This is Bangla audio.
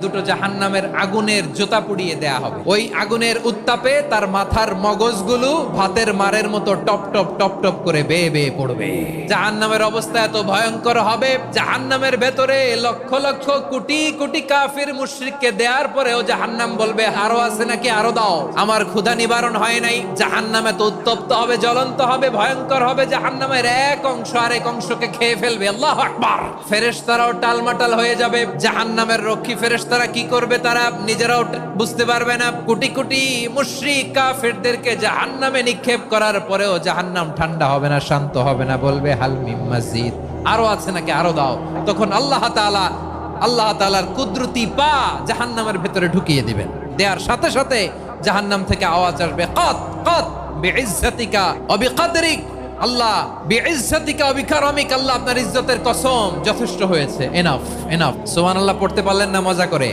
দুটো জাহান্নামের আগুনের জোতা পুড়িয়ে দেয়া হবে। ওই আগুনের উত্তাপে তার মাথার মগজগুলো ভাতের মারের মতো টপ টপ টপ টপ করে বেয়ে বেয়ে পড়বে। জাহান্নামের অবস্থা এত ভয়ঙ্কর হবে, জাহান্নামের ভেতরে লক্ষ লক্ষ কোটি কোটি কাফির মুশরিককে দেওয়ার পরেও জাহান্নাম বলবে আরো আছে নাকি, আরো দাও, আমার ক্ষুধা নিবারণ হয় নাই। জাহান্নাম এত উত্তপ্ত হবে, জ্বলন্ত হবে, ভয়ঙ্কর হবে, জাহান্নামের এক অংশ আরেক অংশকে খেয়ে ফেলবে। আল্লাহু আকবার। ফেরেশতারাও টালমাটাল হয়ে যাবে। জাহান্নামের রক্ষী ফেরেশতারা কি করবে তারা নিজেরাও বুঝতে পারবে না। কোটি কোটি মুশরিক কাফিরদেরকে জাহান্নামে নিক্ষেপ করার পরেও জাহান্নাম ঠান্ডা হবে না, শান্ত হবে না, বলবে হাল মিন মাজিদ, আরো আছে নাকি, আরো দাও। তখন আল্লাহ তাআলার কুদরতি পা জাহান্নামের ভেতরে ঢুকিয়ে দিবেন। দেওয়ার সাথে সাথে জাহান্নাম থেকে আওয়াজ আসবে, কত কত বিইজ্জাতিকা ওয়া বিকদরিক, আল্লাহ বিইজ্জাতিকা ওয়া বিকারামিক, আল্লাহ আপনার ইজ্জতের কসম, যথেষ্ট হয়েছে, এনাফ এনাফ। সুবহানাল্লাহ পড়তে পারলেন না মজা করে?